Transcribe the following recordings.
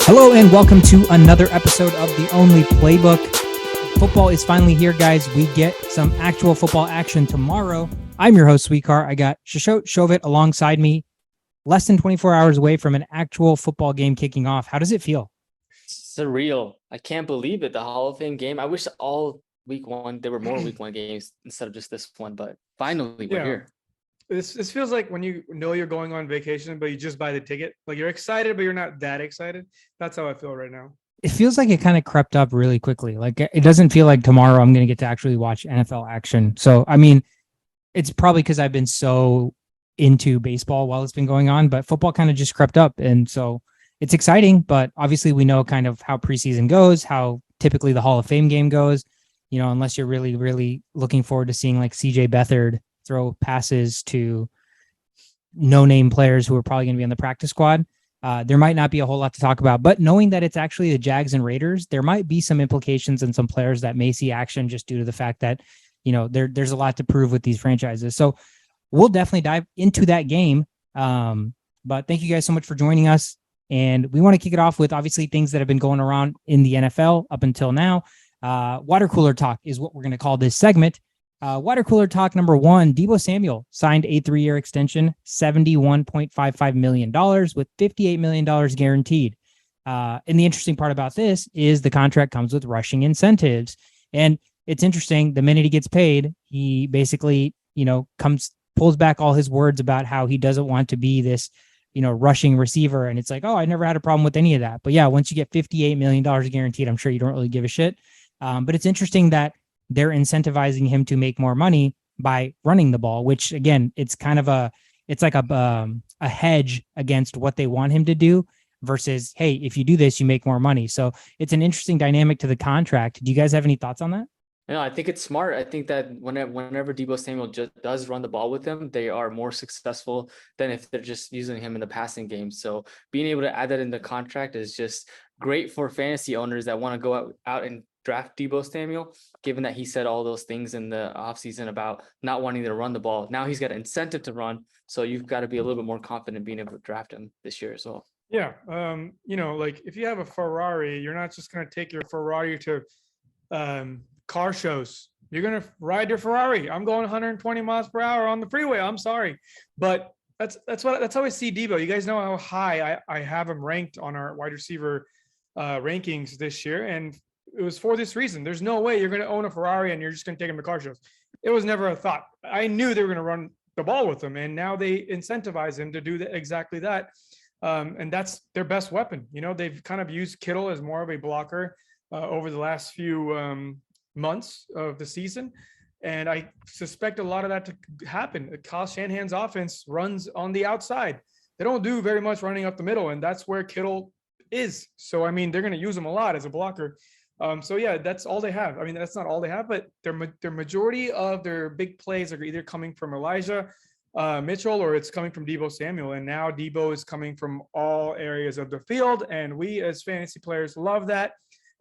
Hello and welcome to another episode of The Only Playbook. Football is finally here, guys. We get some actual football action tomorrow. I'm your host, Sweetcar. I got Shashot Shovit alongside me, less than 24 hours away from an actual football game kicking off. How does it feel? Surreal. I can't believe it. The Hall of Fame game. I wish all week one, there were more week one games instead of just this one, but finally we're here. This feels like when you know you're going on vacation, but you just buy the ticket. Like you're excited, but you're not that excited. That's how I feel right now. It feels like it kind of crept up really quickly. Like it doesn't feel like tomorrow I'm going to get to actually watch NFL action. So, I mean, it's probably because I've been so into baseball while it's been going on, but football kind of just crept up. And so it's exciting, but obviously we know kind of how preseason goes, how typically the Hall of Fame game goes, you know, unless you're really, really looking forward to seeing like CJ Beathard throw passes to no-name players who are probably going to be on the practice squad. There might not be a whole lot to talk about, but knowing that it's actually the Jags and Raiders, there might be some implications and some players that may see action just due to the fact that, you know, there's a lot to prove with these franchises. So we'll definitely dive into that game. But thank you guys so much for joining us. And we want to kick it off with obviously things that have been going around in the NFL up until now. Water cooler talk is what we're going to call this segment. Water cooler talk number one, Deebo Samuel signed a 3-year extension, $71.55 million with $58 million guaranteed. And the interesting part about this is the contract comes with rushing incentives. And it's interesting. The minute he gets paid, he basically, you know, pulls back all his words about how he doesn't want to be this, you know, rushing receiver. And it's like, oh, I never had a problem with any of that. But yeah, once you get $58 million guaranteed, I'm sure you don't really give a shit. But it's interesting that they're incentivizing him to make more money by running the ball, which again, it's kind of a hedge against what they want him to do versus, hey, if you do this, you make more money. So it's an interesting dynamic to the contract. Do you guys have any thoughts on that? No, I think it's smart. I think that whenever Deebo Samuel just does run the ball with them, they are more successful than if they're just using him in the passing game. So being able to add that in the contract is just great for fantasy owners that want to go out and draft Deebo Samuel, given that he said all those things in the offseason about not wanting to run the ball. Now he's got an incentive to run. So you've got to be a little bit more confident being able to draft him this year as well. Yeah. You know, like if you have a Ferrari, you're not just going to take your Ferrari to car shows. You're going to ride your Ferrari. I'm going 120 miles per hour on the freeway. I'm sorry. But that's how I see Deebo. You guys know how high I have him ranked on our wide receiver rankings this year. And it was for this reason. There's no way you're going to own a Ferrari and you're just going to take him to car shows. It was never a thought. I knew they were going to run the ball with him, and now they incentivize him to do exactly that. And that's their best weapon. You know, they've kind of used Kittle as more of a blocker over the last few months of the season. And I suspect a lot of that to happen. Kyle Shanahan's offense runs on the outside. They don't do very much running up the middle, and that's where Kittle is. So, I mean, they're going to use him a lot as a blocker. So yeah, that's all they have. I mean, that's not all they have, but their majority of their big plays are either coming from Elijah Mitchell or it's coming from Deebo Samuel. And now Deebo is coming from all areas of the field. And we as fantasy players love that.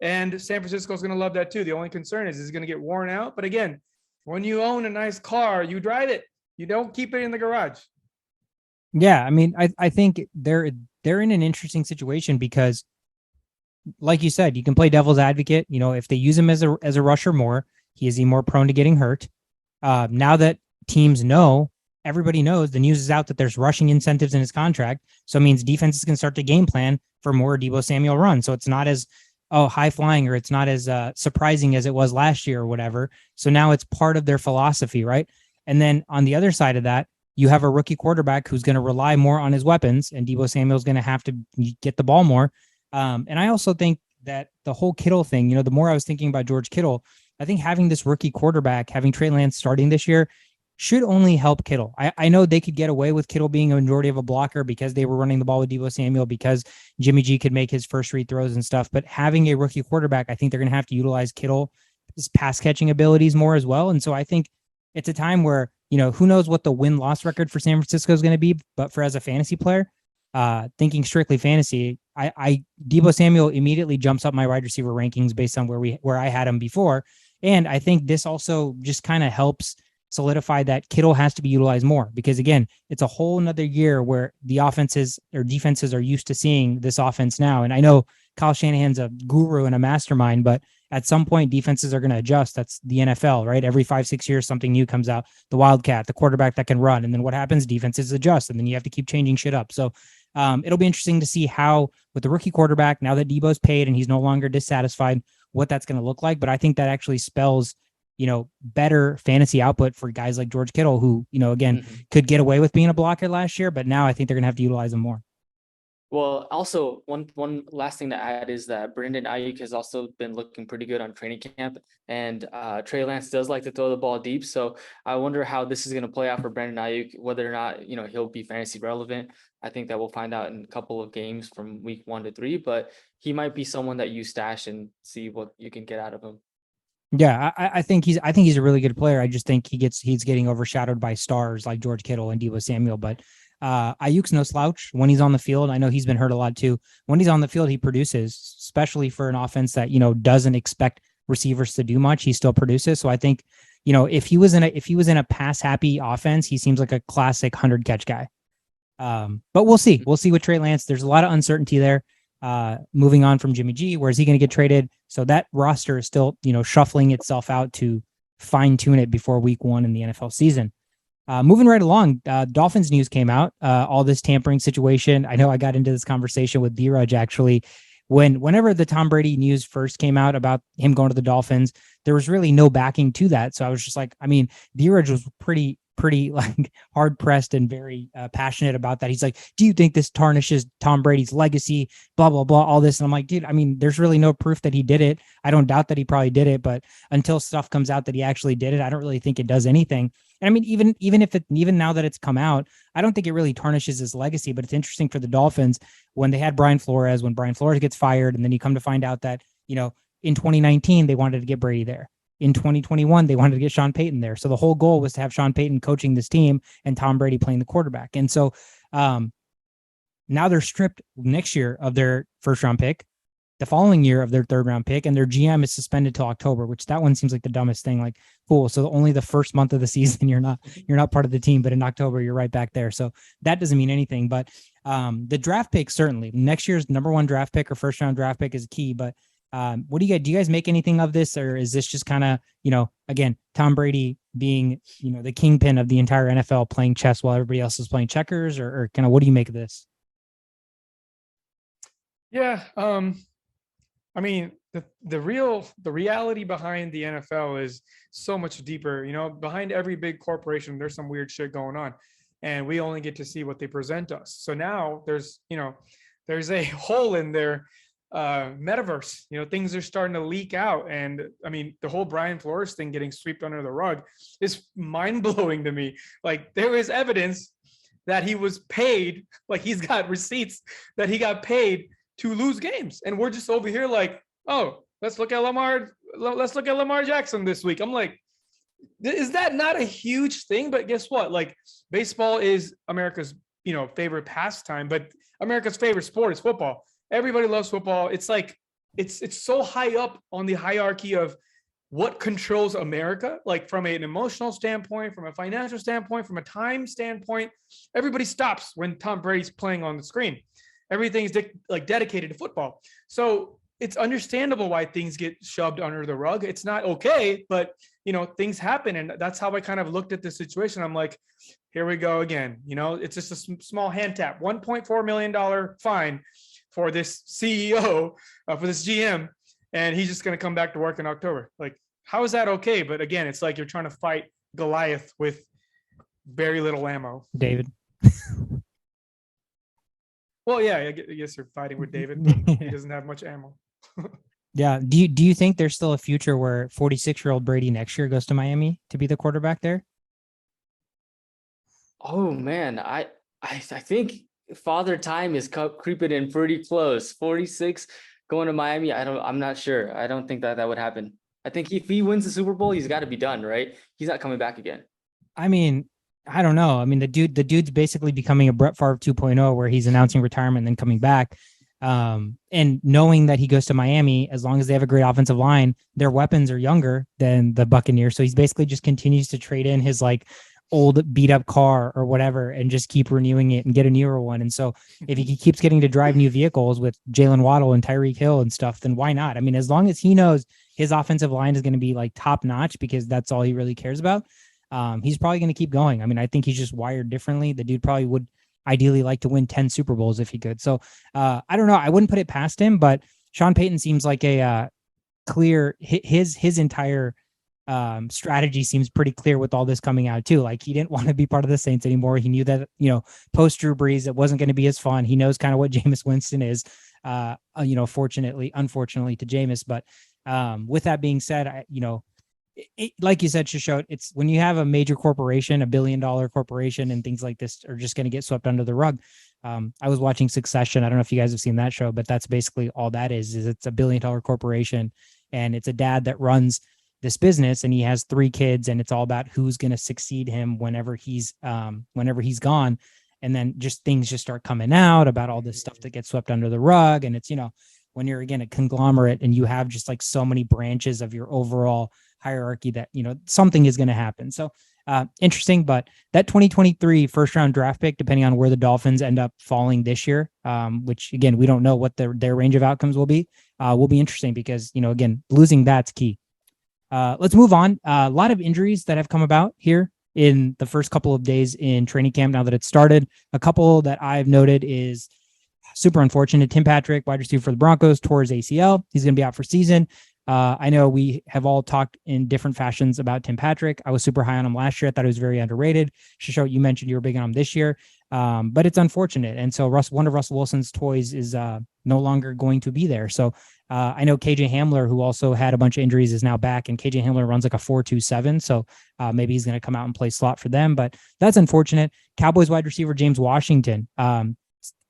And San Francisco is going to love that too. The only concern is going to get worn out. But again, when you own a nice car, you drive it. You don't keep it in the garage. Yeah. I mean, I think they're in an interesting situation because, like you said, you can play devil's advocate. You know, if they use him as a rusher more, he is more prone to getting hurt. Now that teams know, everybody knows the news is out that there's rushing incentives in his contract. So it means defenses can start to game plan for more Deebo Samuel run. So it's not as high flying, or it's not as surprising as it was last year or whatever. So now it's part of their philosophy, right? And then on the other side of that, you have a rookie quarterback who's going to rely more on his weapons, and Deebo Samuel's going to have to get the ball more. And I also think that the whole Kittle thing, you know, the more I was thinking about George Kittle, I think having this rookie quarterback, having Trey Lance starting this year should only help Kittle. I know they could get away with Kittle being a majority of a blocker because they were running the ball with Deebo Samuel, because Jimmy G could make his first read throws and stuff. But having a rookie quarterback, I think they're going to have to utilize Kittle's pass catching abilities more as well. And so I think it's a time where, you know, who knows what the win-loss record for San Francisco is going to be, but for as a fantasy player, thinking strictly fantasy, Deebo Samuel immediately jumps up my wide receiver rankings based on where I had him before. And I think this also just kind of helps solidified that Kittle has to be utilized more, because again, it's a whole nother year where the offenses or defenses are used to seeing this offense now. And I know Kyle Shanahan's a guru and a mastermind, but at some point defenses are going to adjust. That's the NFL, right? Every 5-6 years, something new comes out, the wildcat, the quarterback that can run. And then what happens? Defenses adjust, and then you have to keep changing shit up. So it'll be interesting to see how, with the rookie quarterback, now that Debo's paid and he's no longer dissatisfied, what that's going to look like. But I think that actually spells, better fantasy output for guys like George Kittle, who, again, could get away with being a blocker last year, but now I think they're going to have to utilize him more. Well, also one last thing to add is that Brandon Ayuk has also been looking pretty good on training camp, and Trey Lance does like to throw the ball deep. So I wonder how this is going to play out for Brandon Ayuk, whether or not, he'll be fantasy relevant. I think that we'll find out in a couple of games from week 1 to 3, but he might be someone that you stash and see what you can get out of him. Yeah, I think he's a really good player. I just think he's getting overshadowed by stars like George Kittle and Deebo Samuel, but Ayuk's no slouch when he's on the field. I know he's been hurt a lot too. When he's on the field, he produces, especially for an offense that, doesn't expect receivers to do much. He still produces. So I think, if he was in a pass happy offense, he seems like a classic 100 catch guy. But we'll see. We'll see with Trey Lance. There's a lot of uncertainty there. Moving on from Jimmy G, where is he going to get traded? So that roster is still, shuffling itself out to fine tune it before week 1 in the NFL season. Moving right along, Dolphins news came out, all this tampering situation. I know I got into this conversation with D-Raj actually. Whenever the Tom Brady news first came out about him going to the Dolphins, there was really no backing to that. So I was just like, D-Raj was pretty like hard pressed and very passionate about that. He's like, do you think this tarnishes Tom Brady's legacy? Blah, blah, blah, all this. And I'm like, dude, there's really no proof that he did it. I don't doubt that he probably did it, but until stuff comes out that he actually did it, I don't really think it does anything. And even now that it's come out, I don't think it really tarnishes his legacy, but it's interesting for the Dolphins when they had when Brian Flores gets fired, and then you come to find out that, in 2019, they wanted to get Brady there. In 2021, they wanted to get Sean Payton there. So the whole goal was to have Sean Payton coaching this team and Tom Brady playing the quarterback. And so now they're stripped next year of their first round pick, the following year of their third round pick, and their GM is suspended till October, which that one seems like the dumbest thing. Like, cool. So only the first month of the season, you're not part of the team, but in October, you're right back there. So that doesn't mean anything, but the draft pick, certainly next year's number 1 draft pick or first round draft pick is key. But what do you guys make anything of this, or is this just kind of, again, Tom Brady being, the kingpin of the entire NFL playing chess while everybody else is playing checkers, or kind of, what do you make of this? Yeah. The reality behind the NFL is so much deeper. Behind every big corporation, there's some weird shit going on, and we only get to see what they present us. So now there's a hole in their metaverse. Things are starting to leak out, and the whole Brian Flores thing getting swept under the rug is mind-blowing to me. Like, there is evidence that he was paid, like he's got receipts that he got paid to lose games, and we're just over here like, oh, let's look at Lamar Jackson this week. I'm like, is that not a huge thing? But guess what? Like, baseball is America's favorite pastime, but America's favorite sport is football. Everybody loves football. It's like, it's so high up on the hierarchy of what controls America, like from an emotional standpoint, from a financial standpoint, from a time standpoint. Everybody stops when Tom Brady's playing on the screen. Everything's dedicated to football. So it's understandable why things get shoved under the rug. It's not okay, but things happen. And that's how I kind of looked at the situation. I'm like, here we go again. It's just a small hand tap, $1.4 million fine for this CEO, for this GM. And he's just going to come back to work in October. Like, how is that okay? But again, it's like you're trying to fight Goliath with very little ammo. David. Well, yeah, I guess you're fighting with David, but he doesn't have much ammo. Yeah. Do you think there's still a future where 46-year-old Brady next year goes to Miami to be the quarterback there? Oh man, I think Father Time is creeping in pretty close. 46 going to Miami. I'm not sure. I don't think that would happen. I think if he wins the Super Bowl, he's got to be done, right? He's not coming back again. I don't know. The dude's basically becoming a Brett Favre 2.0, where he's announcing retirement and then coming back. And knowing that he goes to Miami, as long as they have a great offensive line, their weapons are younger than the Buccaneers. So he's basically just continues to trade in his like old beat up car or whatever and just keep renewing it and get a newer one. And so if he keeps getting to drive new vehicles with Jalen Waddle and Tyreek Hill and stuff, then why not? I mean, as long as he knows his offensive line is going to be like top notch because that's all he really cares about, he's probably going to keep going. I mean, I think he's just wired differently. The dude probably would ideally like to win 10 Super Bowls if he could. So I don't know. I wouldn't put it past him, but Sean Payton seems like a clear, his entire strategy seems pretty clear with all this coming out too. Like he didn't want to be part of the Saints anymore. He knew that, post Drew Brees, it wasn't going to be as fun. He knows kind of what Jameis Winston is, unfortunately to Jameis. But with that being said, like you said, Shishot, it's when you have a major corporation, $1 billion corporation, and things like this are just going to get swept under the rug. I was watching Succession. I don't know if you guys have seen that show, but that's basically all that is it's $1 billion corporation, and it's a dad that runs this business, and he has 3 kids, and it's all about who's going to succeed him whenever he's gone. And then just things just start coming out about all this stuff that gets swept under the rug. And it's, when you're again a conglomerate and you have just like so many branches of your overall hierarchy that, something is going to happen. So interesting, but that 2023 first round draft pick, depending on where the Dolphins end up falling this year, which again, we don't know what their range of outcomes will be interesting because, again, losing that's key. Let's move on. A lot of injuries that have come about here in the first couple of days in training camp now that it's started. A couple that I've noted is super unfortunate. Tim Patrick, wide receiver for the Broncos, tore his ACL. He's going to be out for season. I know we have all talked in different fashions about Tim Patrick. I was super high on him last year. I thought he was very underrated. Shishot, you mentioned you were big on him this year, but it's unfortunate. And so one of Russell Wilson's toys is no longer going to be there. So I know KJ Hamler, who also had a bunch of injuries, is now back, and KJ Hamler runs like a 4.27. So maybe he's going to come out and play slot for them, but that's unfortunate. Cowboys wide receiver James Washington,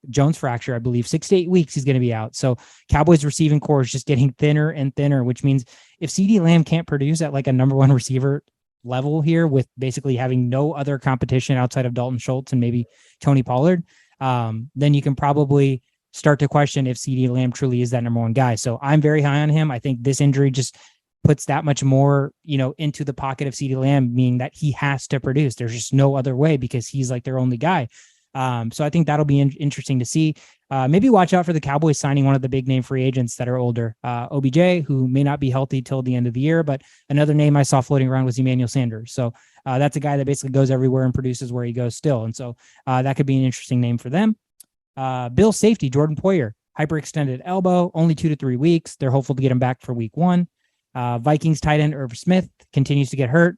Jones fracture, I believe 6 to 8 weeks he's going to be out. So Cowboys receiving core is just getting thinner and thinner, which means if CeeDee Lamb can't produce at like a number 1 receiver level here with basically having no other competition outside of Dalton Schultz and maybe Tony Pollard, then you can probably start to question if CeeDee Lamb truly is that number 1 guy. So I'm very high on him. I think this injury just puts that much more, into the pocket of CeeDee Lamb, meaning that he has to produce. There's just no other way because he's like their only guy. So I think that'll be interesting to see. Maybe watch out for the Cowboys signing one of the big name free agents that are older. OBJ, who may not be healthy till the end of the year, but another name I saw floating around was Emmanuel Sanders. So that's a guy that basically goes everywhere and produces where he goes still. And so that could be an interesting name for them. Bill's safety, Jordan Poyer, hyperextended elbow, only 2 to 3 weeks. They're hopeful to get him back for week 1. Vikings tight end Irv Smith continues to get hurt.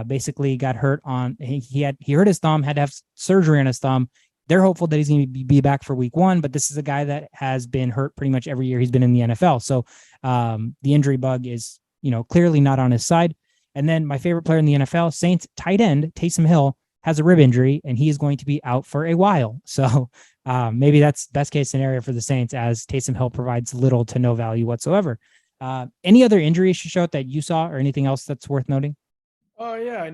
Basically got hurt on, he hurt his thumb, had to have surgery on his thumb. They're hopeful that he's going to be back for week 1, but this is a guy that has been hurt pretty much every year he's been in the NFL. So the injury bug is, clearly not on his side. And then my favorite player in the NFL, Saints tight end Taysom Hill, has a rib injury and he is going to be out for a while. So maybe that's best case scenario for the Saints, as Taysom Hill provides little to no value whatsoever. Any other injuries, Shishot, that you saw or anything else that's worth noting? Oh, yeah, I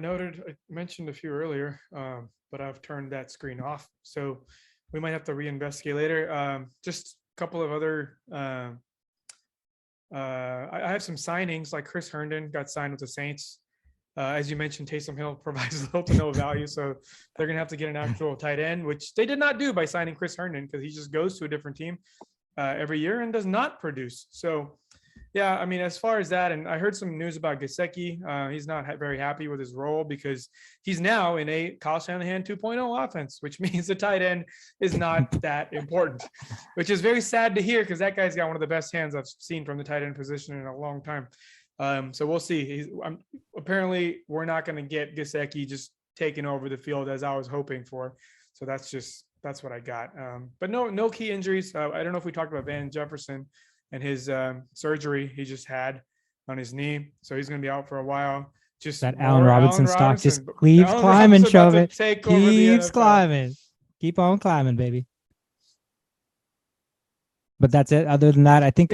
mentioned a few earlier, but I've turned that screen off. So we might have to reinvestigate later. Just a couple of other, I have some signings, like Chris Herndon got signed with the Saints. As you mentioned, Taysom Hill provides little to no value. So they're going to have to get an actual tight end, which they did not do by signing Chris Herndon, because he just goes to a different team every year and does not produce. So yeah, I mean, as far as that, and I heard some news about Gesicki. He's not very happy with his role because he's now in a Kyle Shanahan 2.0 offense, which means the tight end is not that important, which is very sad to hear because that guy's got one of the best hands I've seen from the tight end position in a long time. So we'll see. Apparently, we're not going to get Gesicki just taking over the field as I was hoping for. So that's what I got. But no key injuries. I don't know if we talked about Van Jefferson and his surgery he just had on his knee. So he's going to be out for a while. Just that Allen Robinson stock just keeps climbing, shove it. Keeps climbing. Keep on climbing, baby. But that's it. Other than that, I think,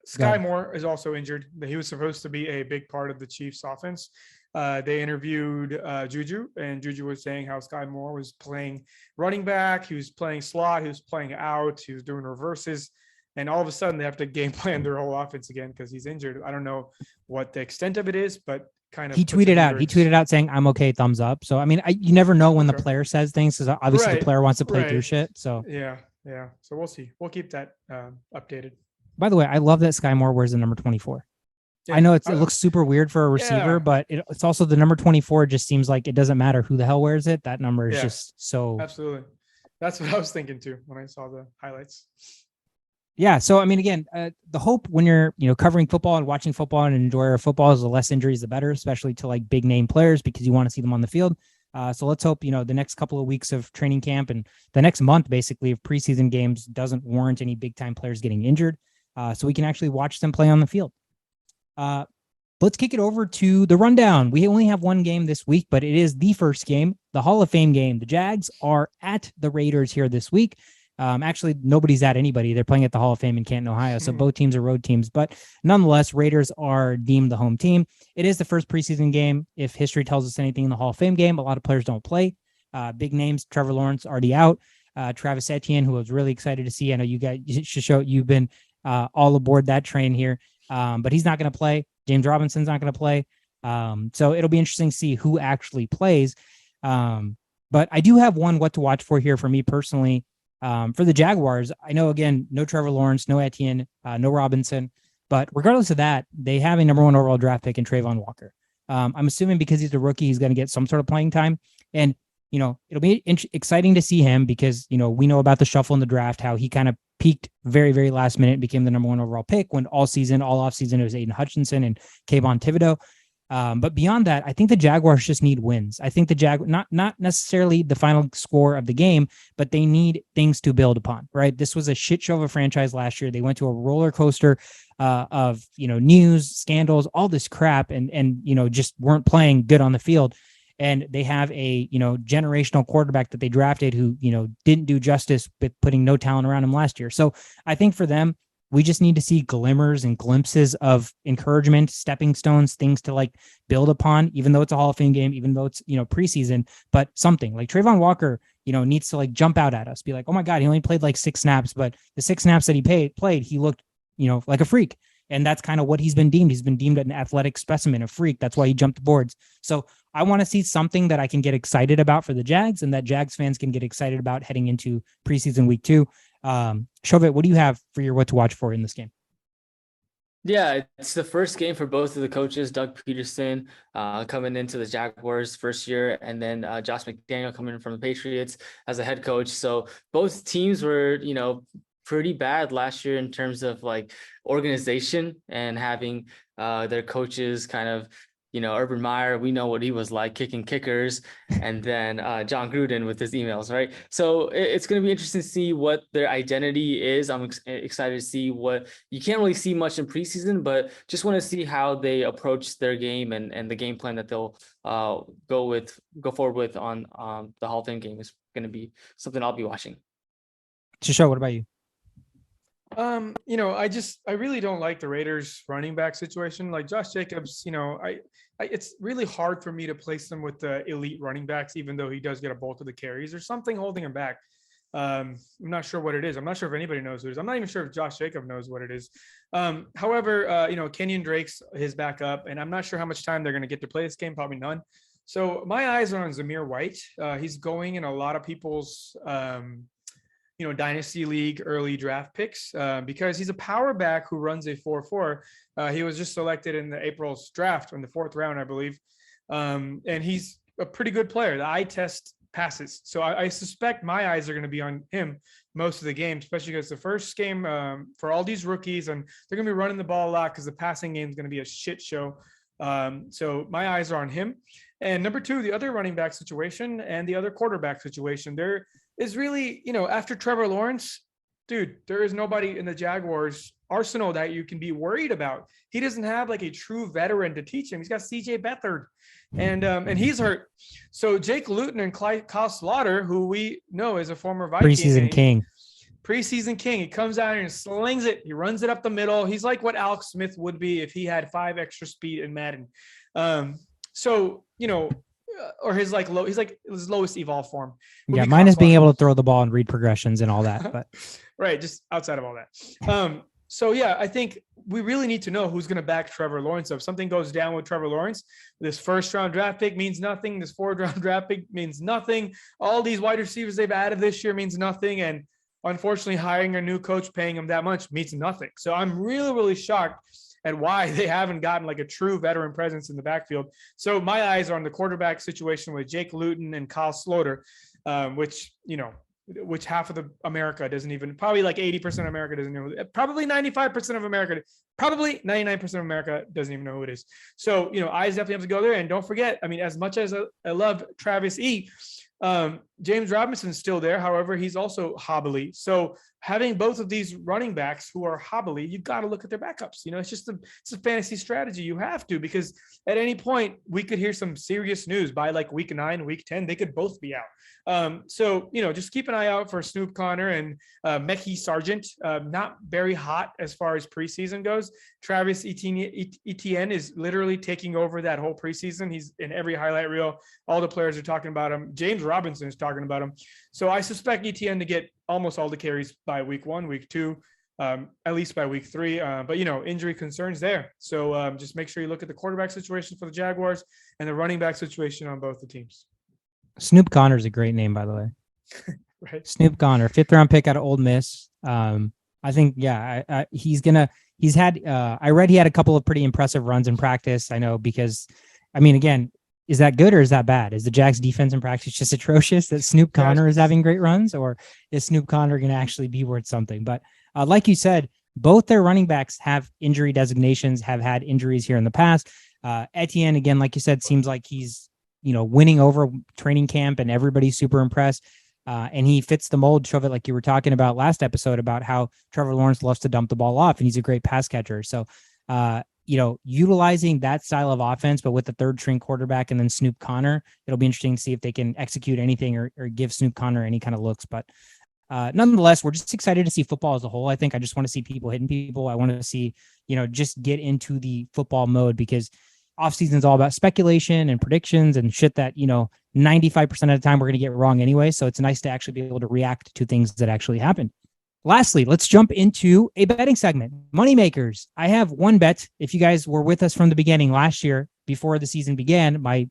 Sky Moore is also injured. He was supposed to be a big part of the Chiefs offense. They interviewed Juju, and Juju was saying how Sky Moore was playing running back, he was playing slot, he was playing out, he was doing reverses, and all of a sudden they have to game plan their whole offense again because he's injured. I don't know what the extent of it is, but kind of He tweeted out saying, "I'm okay, thumbs up." So I mean, you never know when the player says things, because obviously the player wants to play through shit. So yeah. So we'll see. We'll keep that updated. By the way, I love that Sky Moore wears the number 24. Yeah, I know it looks super weird for a receiver, but it's also the number 24. Just seems like it doesn't matter who the hell wears it. That number is just so. Absolutely. That's what I was thinking too when I saw the highlights. Yeah. So, I mean, again, the hope when you're, covering football and watching football and enjoy football is the less injuries, the better, especially to like big name players, because you want to see them on the field. So let's hope, the next couple of weeks of training camp and the next month, basically, of preseason games doesn't warrant any big time players getting injured. So we can actually watch them play on the field. Let's kick it over to the rundown. We only have one game this week, but it is the first game, the Hall of Fame game. The Jags are at the Raiders here this week. Actually, nobody's at anybody. They're playing at the Hall of Fame in Canton, Ohio. So both teams are road teams, but nonetheless, Raiders are deemed the home team. It is the first preseason game. If history tells us anything in the Hall of Fame game, a lot of players don't play. Big names, Trevor Lawrence already out. Travis Etienne, who I was really excited to see. I know you guys you've been all aboard that train here, but he's not going to play. James Robinson's not going to play. So it'll be interesting to see who actually plays. But I do have one what to watch for here for me personally. For the Jaguars, I know, again, no Trevor Lawrence, no Etienne, no Robinson, but regardless of that, they have a number 1 overall draft pick in Trayvon Walker. I'm assuming because he's a rookie, he's going to get some sort of playing time. And, it'll be exciting to see him because, we know about the shuffle in the draft, how he kind of peaked very, very last minute, became the number 1 overall pick when all offseason, it was Aiden Hutchinson and Kayvon Thibodeau. But beyond that, I think the Jaguars just need wins. I think the not necessarily the final score of the game, but they need things to build upon, right? This was a shit show of a franchise last year. They went to a roller coaster of, news, scandals, all this crap, and just weren't playing good on the field. And they have a, generational quarterback that they drafted who, didn't do justice with putting no talent around him last year. So I think for them, we just need to see glimmers and glimpses of encouragement, stepping stones, things to like build upon, even though it's a Hall of Fame game, even though it's, preseason, but something like Trayvon Walker, needs to like jump out at us, be like, oh my God, he only played like 6 snaps, but the 6 snaps that he played, he looked, like a freak. And that's kind of what he's been deemed. He's been deemed an athletic specimen, a freak. That's why he jumped the boards. So I want to see something that I can get excited about for the Jags and that Jags fans can get excited about heading into preseason week 2. Shovit, what do you have for your what to watch for in this game? Yeah, it's the first game for both of the coaches, Doug Peterson coming into the Jaguars first year, and then Josh McDaniel coming in from the Patriots as a head coach. So both teams were, pretty bad last year in terms of like organization and having their coaches kind of, Urban Meyer, we know what he was like kicking kickers, and then John Gruden with his emails, right? So it's going to be interesting to see what their identity is. I'm excited to see what you can't really see much in preseason, but just want to see how they approach their game and the game plan that they'll go forward with on the Hall of Fame game is going to be something I'll be watching. Shisho, what about you? I really don't like the Raiders running back situation. Like Josh Jacobs, it's really hard for me to place him with the elite running backs, even though he does get a bulk of the carries. There's something holding him back. I'm not sure what it is. I'm not sure if anybody knows what it is. I'm not even sure if Josh Jacobs knows what it is. However, Kenyon Drake's his backup, and I'm not sure how much time they're going to get to play this game. Probably none. So my eyes are on Zamir White. He's going in a lot of people's dynasty league early draft picks because he's a power back who runs a 4.4. He was just selected in the April's draft in the 4th round, I believe. And he's a pretty good player. The eye test passes. So I suspect my eyes are going to be on him most of the game, especially because the first game for all these rookies, and they're going to be running the ball a lot because the passing game is going to be a shit show. So my eyes are on him. And number 2, the other running back situation and the other quarterback situation. There is really, after Trevor Lawrence, dude, there is nobody in the Jaguars arsenal that you can be worried about. He doesn't have like a true veteran to teach him. He's got CJ Beathard and he's hurt. So Jake Luton and Kyle Slaughter, who we know is a former Viking. Preseason king. He comes out and slings it. He runs it up the middle. He's like what Alex Smith would be if he had 5 extra speed in Madden. So, or his like he's like his lowest evolve form. Yeah, minus being able to throw the ball and read progressions and all that. But right, just outside of all that. So yeah, I think we really need to know who's going to back Trevor Lawrence. So if something goes down with Trevor Lawrence, this first round draft pick means nothing. This fourth round draft pick means nothing. All these wide receivers they've added this year means nothing. And unfortunately, hiring a new coach, paying him that much means nothing. So I'm really, really shocked at why they haven't gotten like a true veteran presence in the backfield. So my eyes are on the quarterback situation with Jake Luton and Kyle Slaughter, which half of the America doesn't even, probably like 80% of America doesn't know, probably 95% of America, probably 99% of America doesn't even know who it is. So, eyes definitely have to go there. And don't forget, I mean, as much as I love Travis E., James Robinson's still there. However, he's also hobbly. So having both of these running backs who are hobbly, you got to look at their backups. It's a fantasy strategy. You have to, because at any point we could hear some serious news by like week 9, week 10, they could both be out. So, just keep an eye out for Snoop Connor and Mekhi Sargent. Not very hot as far as preseason goes. Travis Etienne is literally taking over that whole preseason. He's in every highlight reel. All the players are talking about him. James Robinson is talking about him. So I suspect Etienne to get almost all the carries by week 1, week 2, at least by week 3. But injury concerns there. So just make sure you look at the quarterback situation for the Jaguars and the running back situation on both the teams. Snoop Connor is a great name, by the way. Right. Snoop Connor, 5th round pick out of Ole Miss. I think, I read he had a couple of pretty impressive runs in practice. I know, because, I mean, again, is that good or is that bad? Is the Jags defense in practice just atrocious that Snoop Connor is having great runs, or is Snoop Connor going to actually be worth something? But like you said, both their running backs have injury designations, have had injuries here in the past. Etienne, again, like you said, seems like he's, winning over training camp and everybody's super impressed. And he fits the mold, Shove it, like you were talking about last episode about how Trevor Lawrence loves to dump the ball off and he's a great pass catcher. So, utilizing that style of offense, but with the third string quarterback and then Snoop Connor, it'll be interesting to see if they can execute anything or give Snoop Connor any kind of looks. But nonetheless, we're just excited to see football as a whole. I think I just want to see people hitting people. I want to see, just get into the football mode, because offseason is all about speculation and predictions and shit that, 95% of the time we're going to get wrong anyway. So it's nice to actually be able to react to things that actually happen. Lastly, let's jump into a betting segment. Moneymakers. I have one bet. If you guys were with us from the beginning last year, before the season began, my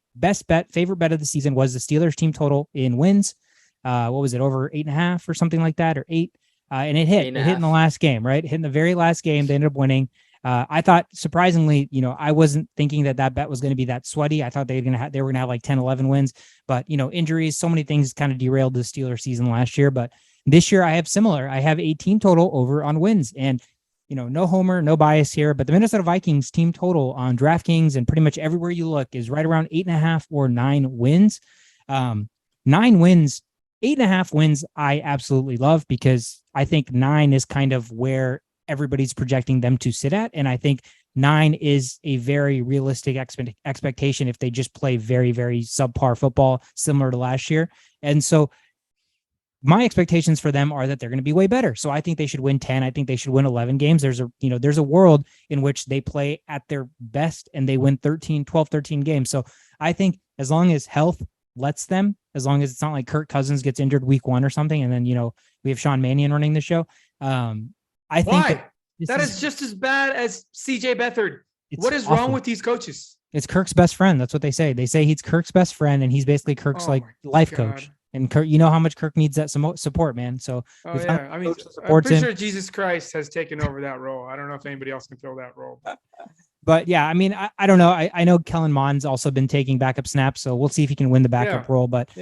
favorite bet of the season was the Steelers team total in wins. What was it, over 8.5 or something like that, or 8? And it hit. It hit in the last game, right? It hit in the very last game. They ended up winning. I thought, surprisingly, I wasn't thinking that bet was going to be that sweaty. I thought they were going to have like 10, 11 wins, but injuries, so many things kind of derailed the Steelers season last year. But this year I have similar. I have a team total over on wins, and no homer, no bias here, but the Minnesota Vikings team total on DraftKings and pretty much everywhere you look is right around 8.5 or 9 wins. 9 wins, 8.5 wins. I absolutely love, because I think 9 is kind of where everybody's projecting them to sit at. And I think 9 is a very realistic expectation if they just play very, very subpar football, similar to last year. And so my expectations for them are that they're going to be way better. So I think they should win 10. I think they should win 11 games. There's a world in which they play at their best and they win 12, 13 games. So I think as long as health lets them, as long as it's not like Kirk Cousins gets injured week 1 or something, and then, we have Sean Mannion running the show. I think that is just as bad as CJ Beathard. What is wrong with these coaches? It's Kirk's best friend. That's what they say. They say he's Kirk's best friend, and he's basically Kirk's life coach. And Kirk, how much Kirk needs that support, man. So I'm pretty sure Jesus Christ has taken over that role. I don't know if anybody else can fill that role. But yeah, I mean, I don't know. I know Kellen Mond's also been taking backup snaps, so we'll see if he can win the backup role. But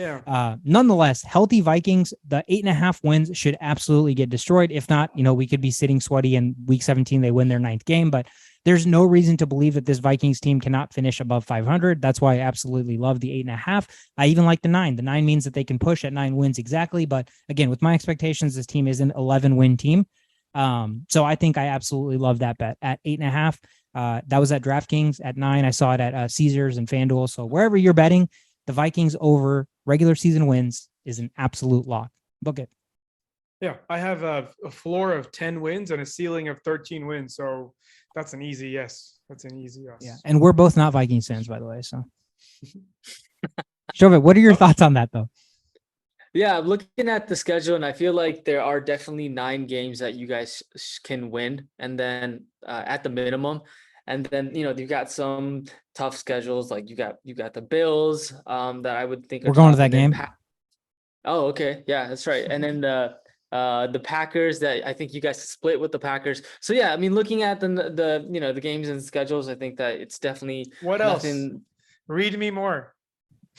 nonetheless, healthy Vikings, the 8.5 wins should absolutely get destroyed. If not, we could be sitting sweaty in week 17. They win their 9th game, but there's no reason to believe that this Vikings team cannot finish above 500. That's why I absolutely love the 8.5. I even like the 9. The 9 means that they can push at 9 wins exactly. But again, with my expectations, this team is an 11-win team. So I think I absolutely love that bet at 8.5. That was at DraftKings. At 9, I saw it at Caesars and FanDuel. So wherever you're betting, the Vikings over regular season wins is an absolute lock. Book it. Yeah, I have a floor of 10 wins and a ceiling of 13 wins. So that's an easy yes. That's an easy yes. Yeah, and we're both not Vikings fans, by the way. So Shovit, what are your thoughts on that though? Yeah, I'm looking at the schedule, and I feel like there are definitely 9 games that you guys can win, and then at the minimum, and then you've got some tough schedules. Like you got the Bills, that I would think are We're going to tough, that and then game. Oh, okay, yeah, that's right. And then the Packers, that I think you guys split with the Packers. So yeah, I mean, looking at the games and schedules, I think that it's definitely What else? nothing. Read me more.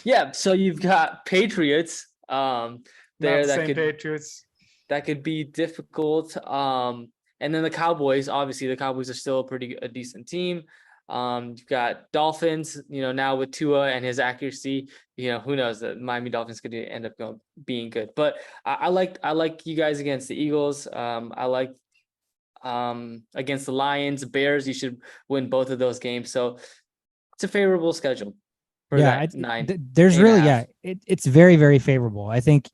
Yeah, so you've got Patriots. Not There the that same could Patriots. be difficult. And then the Cowboys, obviously the Cowboys are still a decent team. You've got Dolphins, now with Tua and his accuracy, who knows, that Miami Dolphins could end up being good. But I like you guys against the Eagles. I like against the Lions, Bears. You should win both of those games. So it's a favorable schedule for that 9. There's 8.5. really, it's very, very favorable. I think,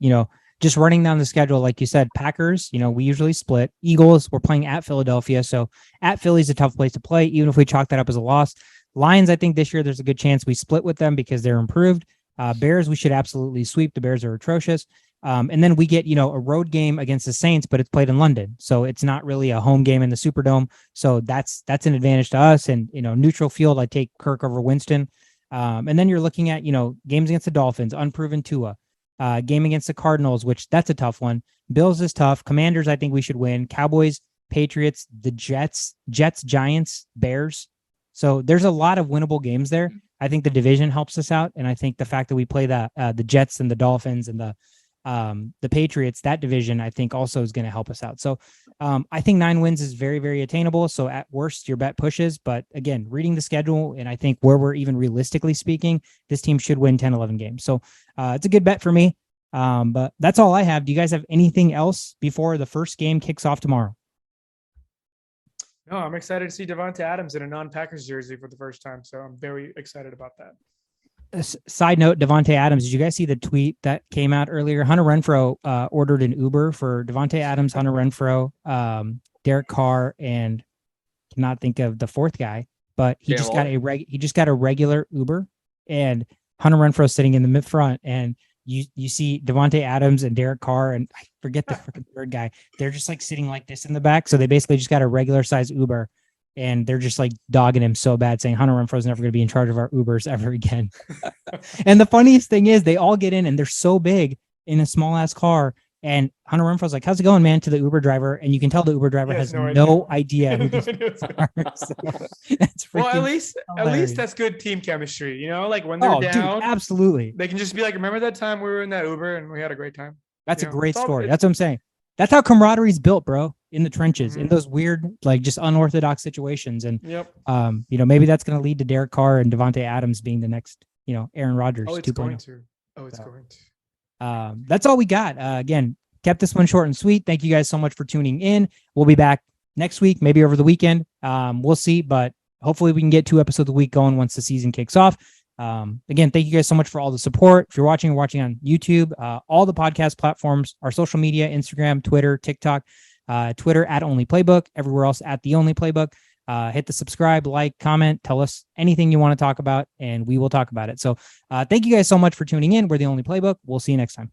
just running down the schedule, like you said, Packers, we usually split. Eagles, we're playing at Philadelphia. So at Philly's a tough place to play, even if we chalk that up as a loss. Lions, I think this year there's a good chance we split with them because they're improved. Bears, we should absolutely sweep. The Bears are atrocious. And then we get, a road game against the Saints, but it's played in London. So it's not really a home game in the Superdome. So that's an advantage to us. And, neutral field, I take Kirk over Winston. And then you're looking at, games against the Dolphins, unproven Tua. Game against the Cardinals, which that's a tough one. Bills is tough. Commanders, I think we should win. Cowboys, Patriots, the Jets, Giants, Bears. So there's a lot of winnable games there. I think the division helps us out. And I think the fact that we play the Jets and the Dolphins and the Patriots, that division, I think also is going to help us out. So I think 9 wins is very, very attainable. So at worst, your bet pushes. But again, reading the schedule, and I think where we're even realistically speaking, this team should win 10, 11 games. So it's a good bet for me. But that's all I have. Do you guys have anything else before the first game kicks off tomorrow? No, I'm excited to see Davante Adams in a non-Packers jersey for the first time. So I'm very excited about that. Side note, Davante Adams, did you guys see the tweet that came out earlier? Hunter Renfrow ordered an Uber for Davante Adams, Hunter Renfrow, Derek Carr, and cannot think of the fourth guy, but he just got a regular Uber, and Hunter Renfrow sitting in the mid front, and you see Davante Adams and Derek Carr, and I forget the freaking third guy. They're just like sitting like this in the back, so they basically just got a regular size Uber. And they're just like dogging him so bad, saying Hunter Renfrow is never going to be in charge of our Ubers ever again. And the funniest thing is they all get in and they're so big in a small ass car. And Hunter Renfrow's like, "How's it going, man?" to the Uber driver. And you can tell the Uber driver has no idea who these are. So that's well, at least that's good team chemistry. Like when they're down, dude, absolutely. They can just be like, "Remember that time we were in that Uber and we had a great time." That's a great story. That's what I'm saying. That's how camaraderie is built, bro, in the trenches, in those weird, like just unorthodox situations. And, maybe that's going to lead to Derek Carr and Davante Adams being the next, Aaron Rodgers. Oh, it's going to. It's going to. That's all we got. Again, kept this one short and sweet. Thank you guys so much for tuning in. We'll be back next week, maybe over the weekend. We'll see, but hopefully we can get 2 episodes a week going once the season kicks off. Again, thank you guys so much for all the support. If you're watching on YouTube, all the podcast platforms, our social media, Instagram, Twitter, TikTok, Twitter at Only Playbook, everywhere else at The Only Playbook. Hit the subscribe, like, comment, tell us anything you want to talk about, and we will talk about it. So thank you guys so much for tuning in. We're The Only Playbook. We'll see you next time.